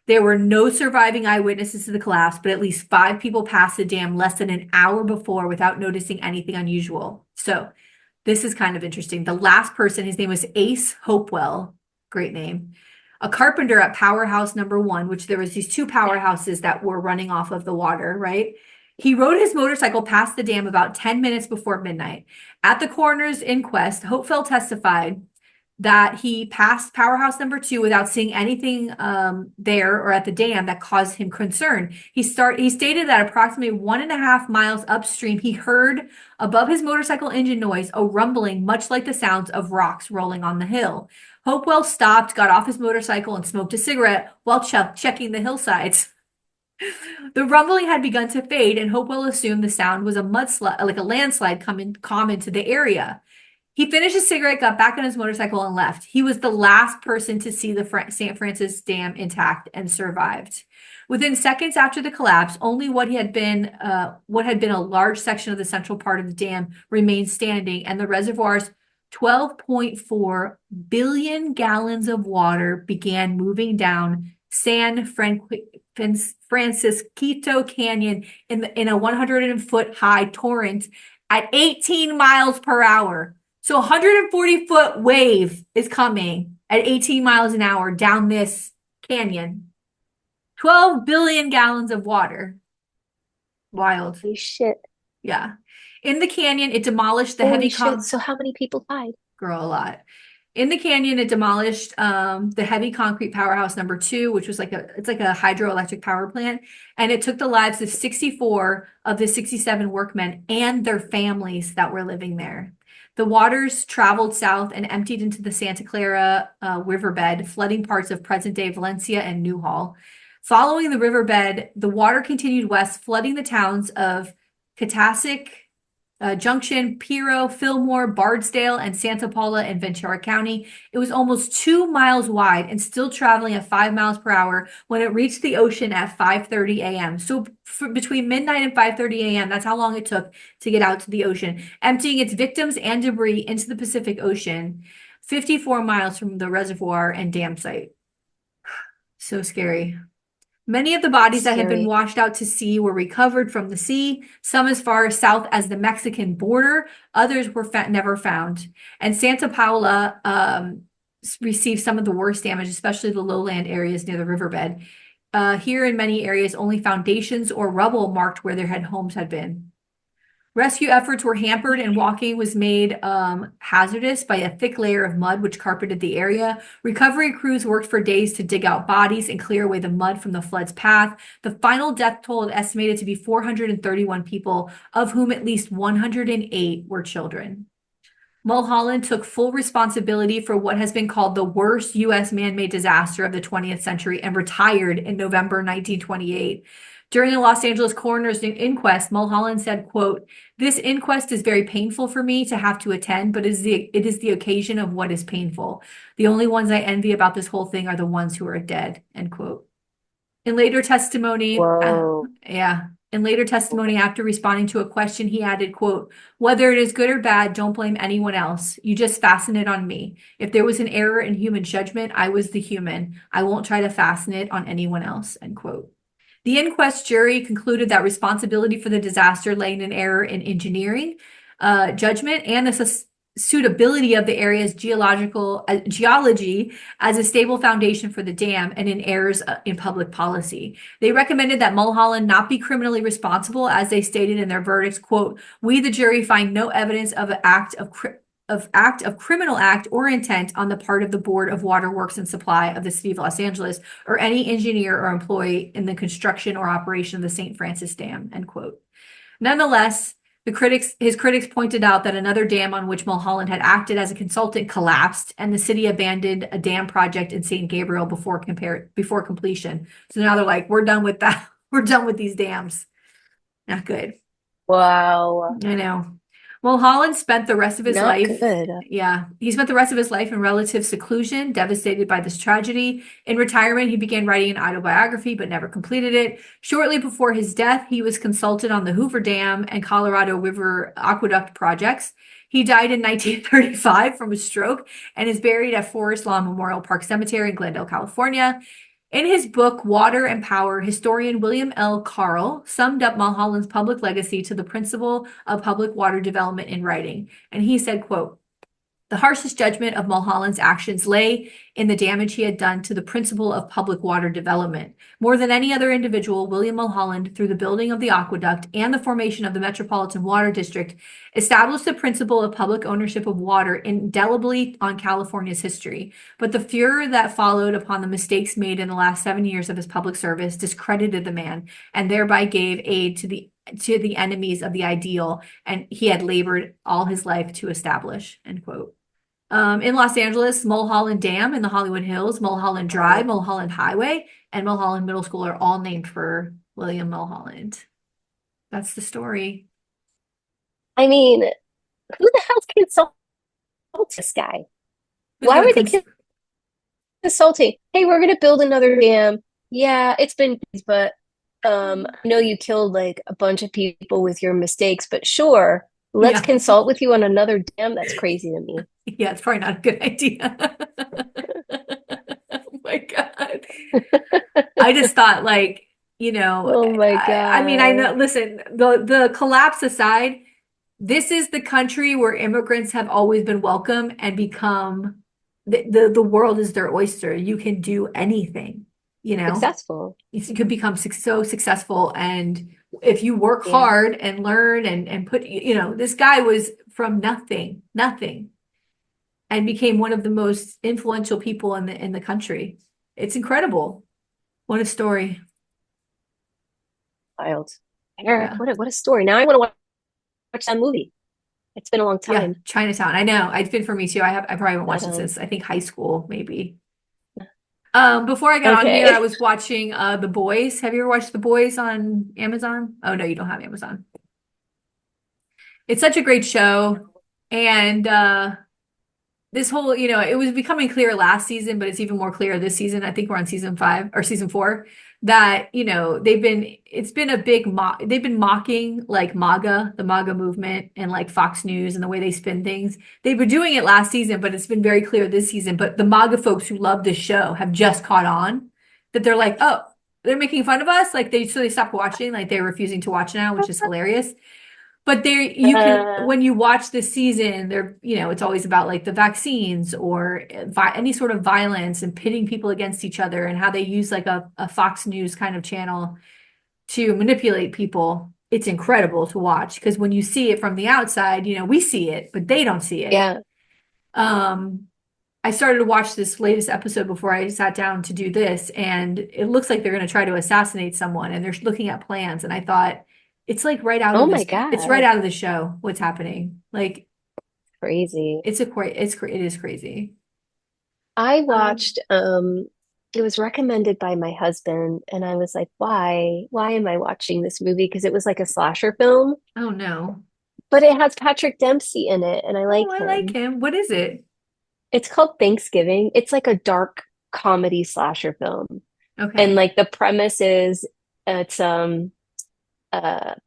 There were no surviving eyewitnesses to the collapse, but at least 5 people passed the dam less than an hour before without noticing anything unusual. So this is kind of interesting. The last person, his name was Ace Hopewell, great name, a carpenter at Powerhouse number 1, which there was these 2 powerhouses that were running off of the water, right? He rode his motorcycle past the dam about 10 minutes before midnight. At the coroner's inquest, Hopewell testified that he passed Powerhouse number 2 without seeing anything there or at the dam that caused him concern. He stated that approximately 1.5 miles upstream, he heard above his motorcycle engine noise a rumbling much like the sounds of rocks rolling on the hill. Hopewell stopped, got off his motorcycle, and smoked a cigarette while checking the hillsides. The rumbling had begun to fade, and Hopewell assumed the sound was a mudslide, like a landslide common to the area. He finished his cigarette, got back on his motorcycle, and left. He was the last person to see the St. Francis Dam intact and survived. Within seconds after the collapse, only what had been a large section of the central part of the dam remained standing, and the reservoir's 12.4 billion gallons of water began moving down San Francisco Canyon in a 100-foot high torrent at 18 miles per hour. So 140-foot wave is coming at 18 miles an hour down this canyon. 12 billion gallons of water. Wild. Holy shit. Yeah. In the canyon, it demolished the Holy shit. So how many people died? Girl, a lot. In the canyon, it demolished the heavy concrete powerhouse number 2, which was it's like a hydroelectric power plant, and it took the lives of 64 of the 67 workmen and their families that were living there. The waters traveled south and emptied into the Santa Clara riverbed, flooding parts of present-day Valencia and Newhall. Following the riverbed, the water continued west, flooding the towns of Catasauqua Junction, Piro, Fillmore, Bardsdale, and Santa Paula in Ventura County. It was almost 2 miles wide and still traveling at 5 miles per hour when it reached the ocean at 5:30 a.m. So between midnight and 5:30 a.m., that's how long it took to get out to the ocean, emptying its victims and debris into the Pacific Ocean, 54 miles from the reservoir and dam site. So scary. Many of the bodies that had been washed out to sea were recovered from the sea, some as far south as the Mexican border. Others were never found. And Santa Paula received some of the worst damage, especially the lowland areas near the riverbed. Here in many areas, only foundations or rubble marked where their homes had been. Rescue efforts were hampered and walking was made hazardous by a thick layer of mud which carpeted the area. Recovery crews worked for days to dig out bodies and clear away the mud from the flood's path. The final death toll is estimated to be 431 people, of whom at least 108 were children. Mulholland took full responsibility for what has been called the worst U.S. man-made disaster of the 20th century and retired in November 1928. During the Los Angeles coroner's inquest, Mulholland said, quote, "This inquest is very painful for me to have to attend, but it is the occasion of what is painful. The only ones I envy about this whole thing are the ones who are dead," end quote. In later testimony, after responding to a question, he added, quote, "Whether it is good or bad, don't blame anyone else. You just fasten it on me. If there was an error in human judgment, I was the human. I won't try to fasten it on anyone else," end quote. The inquest jury concluded that responsibility for the disaster lay in an error in engineering, judgment, and the suitability of the area's geology as a stable foundation for the dam, and in errors in public policy. They recommended that Mulholland not be criminally responsible, as they stated in their verdicts, quote, "We, the jury, find no evidence of an act of criminal act or intent on the part of the Board of Waterworks and Supply of the City of Los Angeles or any engineer or employee in the construction or operation of the St. Francis Dam," end quote. Nonetheless, his critics pointed out that another dam on which Mulholland had acted as a consultant collapsed, and the city abandoned a dam project in St. Gabriel before completion. So now they're like, we're done with that. We're done with these dams. Not good. Wow. I know. Mulholland spent the rest of his life. Good. Yeah, he spent the rest of his life in relative seclusion, devastated by this tragedy. In retirement, he began writing an autobiography, but never completed it. Shortly before his death, he was consulted on the Hoover Dam and Colorado River aqueduct projects. He died in 1935 from a stroke and is buried at Forest Lawn Memorial Park Cemetery in Glendale, California. In his book, Water and Power, historian William L. Carl summed up Mulholland's public legacy to the principle of public water development in writing. And he said, quote, the harshest judgment of Mulholland's actions lay in the damage he had done to the principle of public water development. More than any other individual, William Mulholland, through the building of the aqueduct and the formation of the Metropolitan Water District, established the principle of public ownership of water indelibly on California's history. But the furor that followed upon the mistakes made in the last 7 years of his public service discredited the man and thereby gave aid to the enemies of the ideal and he had labored all his life to establish, end quote. In Los Angeles, Mulholland Dam in the Hollywood Hills, Mulholland Drive, Mulholland Highway, and Mulholland Middle School are all named for William Mulholland. That's the story. I mean, who the hell consult this guy? Who's Why gonna were they consulting? Hey, we're gonna build another dam. Yeah, it's been, but I know you killed like a bunch of people with your mistakes, but sure, let's Yeah. consult with you on another dam. That's crazy to me. Yeah, it's probably not a good idea. Oh my God. I just thought like, Oh my I mean, I God. know, listen, the collapse aside, this is the country where immigrants have always been welcome and become the world is their oyster. You can do anything, Successful. You could become so successful. And if you work Yeah. hard and learn and put, this guy was from nothing, and became one of the most influential people in the country. It's incredible. What a story. Wild. Eric, Yeah. what a story. Now I want to watch that movie. It's been a long Yeah, time. Chinatown. I know. It's been for me too. I probably haven't watched it But since I think high school, maybe. Before I got on here, I okay. was watching The Boys. Have you ever watched The Boys on Amazon? Oh no, you don't have Amazon. It's such a great show. And this whole, it was becoming clear last season, but it's even more clear this season. I think we're on season 5 or season 4 that, it's been a big they've been mocking like MAGA, the MAGA movement and like Fox News and the way they spin things. They were doing it last season, but it's been very clear this season. But the MAGA folks who love this show have just caught on that they're like, oh, they're making fun of us. Like so they stopped watching, like they're refusing to watch now, which is hilarious. But there you can, Uh, when you watch this season, it's always about like the vaccines or any sort of violence and pitting people against each other and how they use like a Fox News kind of channel to manipulate people. It's incredible to watch because when you see it from the outside, we see it, but they don't see it. yeah. I started to watch this latest episode before I sat down to do this, and it looks like they're going to try to assassinate someone, and they're looking at plans. And I thought, it's like right out Oh of my this. It's right God. out of the show. What's happening? Like Crazy. it is crazy. I Um, watched it was recommended by my husband and I was like, why? Why am I watching this movie? Because it was like a slasher film, oh no. but it has Patrick Dempsey in it and I like Oh, I like him. him. What is it? It's called Thanksgiving. It's like a dark comedy slasher film. And Okay. like the premise is it's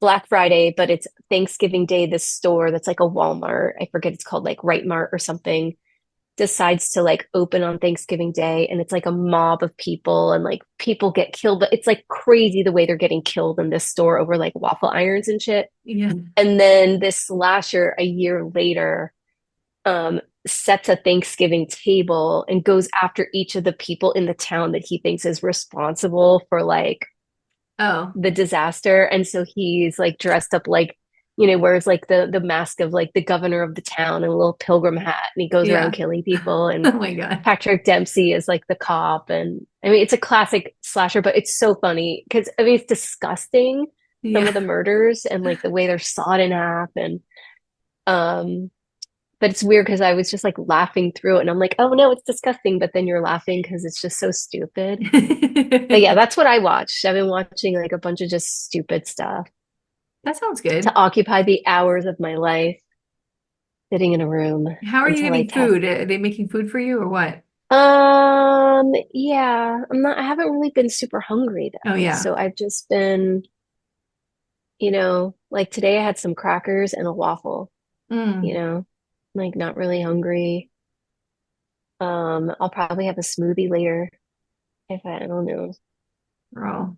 Black Friday, but it's Thanksgiving Day, this store that's like a Walmart. I forget it's called like Right Mart or something decides to like open on Thanksgiving Day and it's like a mob of people and like people get killed, but it's like crazy the way they're getting killed in this store over like waffle irons and shit. Yeah. And then this slasher a year later sets a Thanksgiving table and goes after each of the people in the town that he thinks is responsible for like Oh. the disaster. And so he's like dressed up like, wears like the mask of like the governor of the town and a little pilgrim hat, and he goes around Yeah. killing people. And Oh my God. Patrick Dempsey is like the cop. And I mean, it's a classic slasher, but it's so funny because I mean, it's disgusting, some Yeah. of the murders and like the way they're sawed in half. And um, but it's weird because I was just like laughing through it, and I'm like, oh no, it's disgusting. But then you're laughing because it's just so stupid. But yeah, that's what I watched. I've been watching like a bunch of just stupid stuff That sounds to good. occupy the hours of my life sitting in a room How are you until I getting test. food? Are they making food for you or what? Yeah, I haven't really been super hungry Oh though. yeah. So I've just been, like today I had some crackers and a waffle, you Mm. know. like not really hungry. I'll probably have a smoothie later if I don't know, Girl.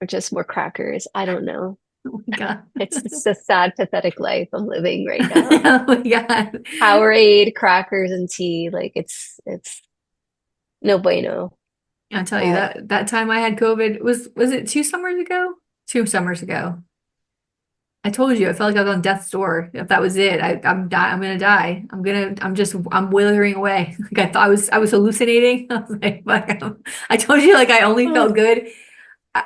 or just more crackers. I don't know. Oh my God. It's a sad, pathetic life I'm living right now. Oh my God. Powerade, crackers, and tea. Like it's no bueno. I'll tell you But that time I had COVID was it 2 summers ago? 2 summers ago. I told you I felt like I was on death's door. If that was it, I'm gonna die. I'm withering away. Like I thought I was hallucinating. I was like, fuck, I told you like I only felt good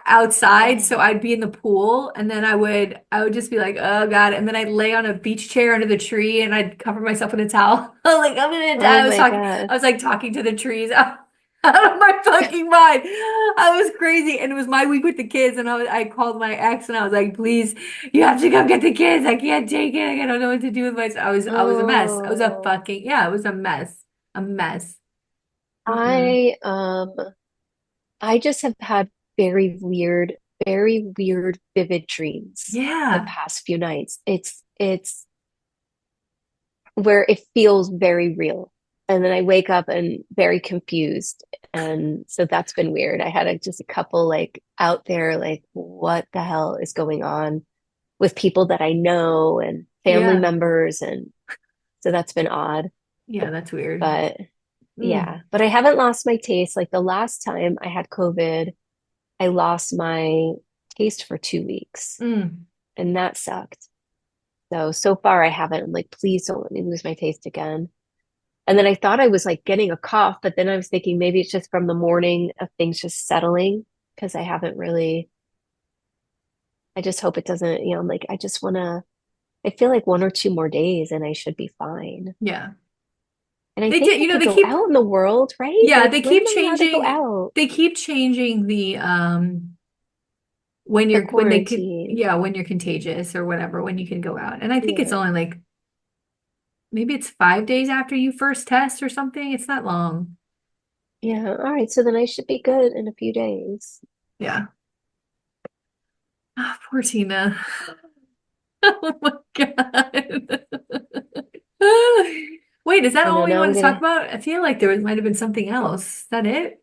outside, so I'd be in the pool and then I would just be like, oh God, and then I'd lay on a beach chair under the tree and I'd cover myself in a towel. I'm like, I'm gonna die. oh my God. I was like talking to the trees out of my fucking mind. I was crazy. And it was my week with the kids, and I called my ex and I was like, please, you have to come get the kids. I can't take it. I don't know what to do with myself. I was a mess. I was a Oh, fucking yeah, it was a mess. A mess. Mm-mm. I um I just have had very weird, vivid dreams the Yeah. past few nights. It's where it feels very real. And then I wake up and very confused. And so that's been weird. I had just a couple like out there, like, what the hell is going on with people that I know and family Yeah. members. And so that's been odd. Yeah, that's weird. But Mm. yeah, but I haven't lost my taste. Like the last time I had COVID, I lost my taste for 2 weeks, Mm. and that sucked. So far I haven't. I'm like, please don't let me lose my taste again. And then I thought I was like getting a cough, but then I was thinking maybe it's just from the morning of things just settling because I haven't really, I just hope it doesn't, I'm like, I just want to, I feel like 1 or 2 more days and I should be fine. Yeah. And I They think did, I could go out in the world, right? yeah, Like, they when keep am I allowed to go changing out? they keep changing the The quarantine. when you're contagious or whatever, when you can go out. And I think it's Yeah. only like maybe it's 5 days after you first test or something. It's not long. Yeah. All right. So then I should be good in a few days. Yeah. Ah, poor Tina. Oh my God. Wait, is that I all know we now want I'm to talk gonna, about? I feel like there might have been something else. Is that it?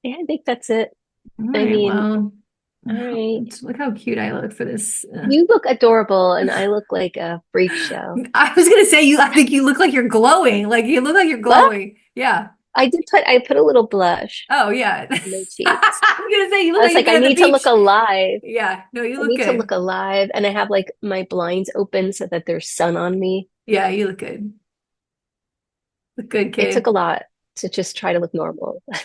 yeah, I think that's it. All I right, mean, well, all right. look how cute I look for this. You look adorable and I look like a freak show. I was gonna say I think you look like you're glowing. Like you look like you're What? glowing. Yeah. I put a little blush Oh yeah. on my cheeks. I was gonna say you look I like was you've like, I been at the need to look beach. alive. Yeah. No, you I look need to look good. alive. And I have like my blinds open so that there's sun on me. Yeah, you look good. Look good, It took kid. a lot to just try to look normal. I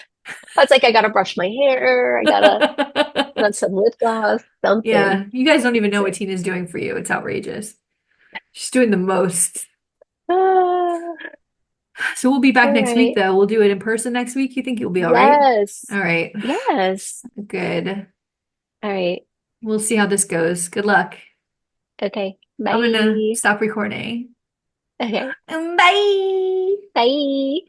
was like, I gotta brush my hair. I gotta put on some lip gloss, Yeah, something. you guys don't even know So, what Tina's doing for you. It's outrageous. She's doing the most. ah, So we'll be back all next week, right. though. We'll do it in person next week. You think you'll be all right? Yes. All right. Yes. Good. All right. We'll see how this goes. Good luck. Okay. I'm gonna Bye. stop recording. Okay. Bye. Bye.